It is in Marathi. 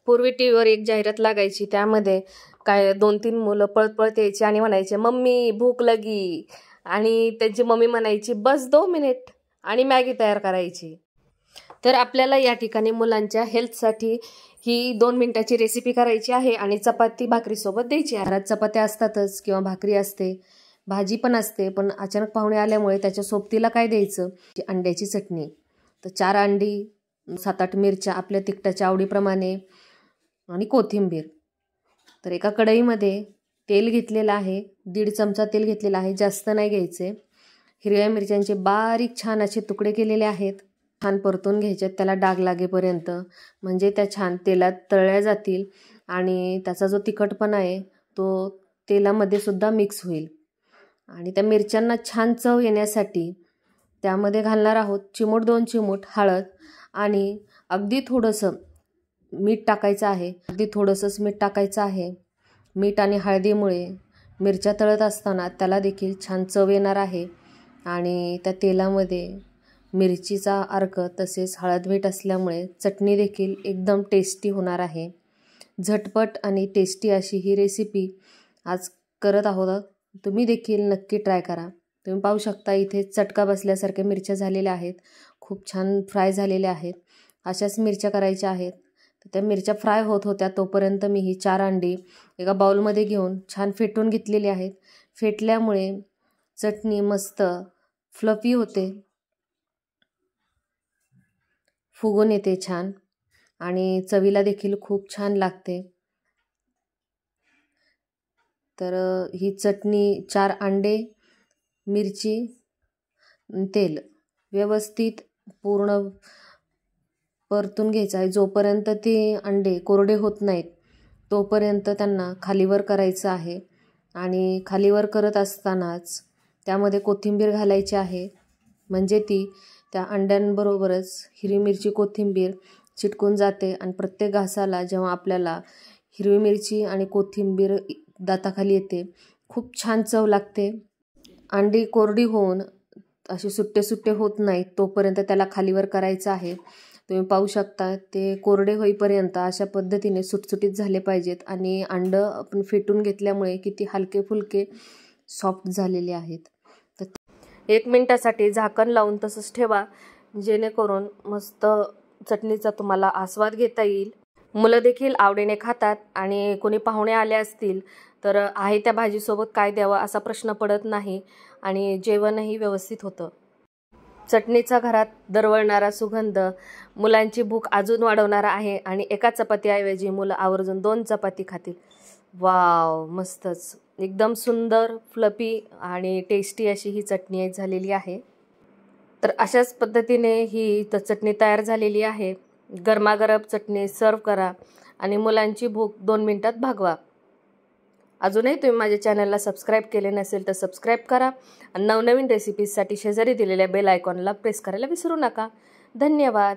पूर्वी टीव्हीवर एक जाहिरात लागायची, त्यामध्ये काय 2-3 मुलं पळत यायची आणि म्हणायचे मम्मी भूक लगी, आणि त्यांची मम्मी म्हणायची बस 2 मिनिट, आणि मॅगी तयार करायची. तर आपल्याला या ठिकाणी मुलांच्या हेल्थसाठी ही 2 मिनिटाची रेसिपी करायची आहे आणि चपाती भाकरीसोबत द्यायची आहे. घरात चपात्या असतातच किंवा भाकरी असते, भाजी पण असते, पण अचानक पाहुणे आल्यामुळे त्याच्या सोबतीला काय द्यायचं, अंड्याची चटणी. तर 4 अंडी, 7-8 मिरच्या आपल्या तिखटाच्या आवडीप्रमाणे आणि कोथिंबीर. तर एका कढईमध्ये तेल घेतलेलं आहे, 1.5 चमचा तेल घेतलेलं आहे, जास्त नाही घ्यायचे. हिरव्या मिरच्यांचे बारीक छान असे तुकडे केलेले आहेत, छान परतून घ्यायचे त्याला डाग लागेपर्यंत, म्हणजे त्या छान तेलात तळल्या जातील आणि त्याचा जो तिखटपणा आहे तो तेलामध्ये सुद्धा मिक्स होईल. आणि त्या मिरच्यांना छान चव येण्यासाठी त्यामध्ये घालणार आहोत 2 चिमूट हळद आणि अगदी थोडंसं मीठ टाकायचं आहे. अगदी थोडंसंच मीठ टाकायचं आहे. मीठ आणि हळदीमुळे मिरच्या तळत असताना त्याला देखील छान चव येणार आहे आणि त्या तेलामध्ये मिरचीचा अर्क तसेच हळद मीठ असल्यामुळे चटणी देखील एकदम टेस्टी होणार आहे. झटपट आणि टेस्टी अशी ही रेसिपी आज करत आहोत. तुम्ही देखील नक्की ट्राय करा. तुम्ही पाहू शकता इथे चटका बसल्यासारख्या मिरच्या झालेल्या आहेत, खूप छान फ्राय झालेल्या आहेत. अशाच मिरच्या करायच्या आहेत. तर त्या मिरच्या फ्राय होत होत्या तोपर्यंत मी ही 4 अंडी एका बाउलमध्ये घेऊन छान फेटून घेतलेली आहेत. फेटल्यामुळे चटणी मस्त फ्लफी होते, फुगून येते छान आणि चवीला देखील खूप छान लागते. तर ही चटणी 4 अंडे, मिरची, तेल व्यवस्थित पूर्ण परतून घ्यायचं आहे. जोपर्यंत ते अंडे कोरडे होत नाहीत तोपर्यंत त्यांना खालीवर करायचं आहे. आणि खालीवर करत असतानाच त्यामध्ये कोथिंबीर घालायची आहे, म्हणजे ती त्या अंड्यांबरोबरच हिरवी मिरची कोथिंबीर चिटकून जाते आणि प्रत्येक घासाला जेव्हा आपल्याला हिरवी मिरची आणि कोथिंबीर दाताखाली येते खूप छान चव लागते. अंडी कोरडी होऊन असे सुट्टे होत नाहीत तोपर्यंत त्याला खालीवर करायचं आहे. तुम्ही पाहू शकता ते कोरडे होईपर्यंत अशा पद्धतीने सुटसुटीत झाले पाहिजेत आणि अंडं आपण फेटून घेतल्यामुळे किती हलके फुलके सॉफ्ट झालेले आहेत. तर 1 मिनिटासाठी झाकण लावून तसंच ठेवा, जेणेकरून मस्त चटणीचा तुम्हाला आस्वाद घेता येईल. मुलं देखील आवडीने खातात आणि कोणी पाहुणे आले असतील तर आहे त्या भाजीसोबत काय द्यावं असा प्रश्न पडत नाही आणि जेवणही व्यवस्थित होतं. चटणीचा घरात दरवळणारा सुगंध मुलांची भूक अजून वाढवणारा आहे आणि एका चपातीऐवजी मुलं आवर्जून 2 चपाती खातील. वाव, मस्तच, एकदम सुंदर फ्लफी आणि टेस्टी अशी ही चटणी झालेली आहे. तर अशाच पद्धतीने ही चटणी तयार झालेली आहे. गरमागरम चटणी सर्व करा आणि मुलांची भूक 2 मिनिटात भागवा. अजूनही तुम्ही माझ्या चॅनलला सबस्क्राईब केले नसेल तर सबस्क्राईब करा आणि नवनवीन रेसिपीजसाठी शेजारी दिलेल्या बेल आयकॉनला प्रेस करायला विसरू नका. धन्यवाद.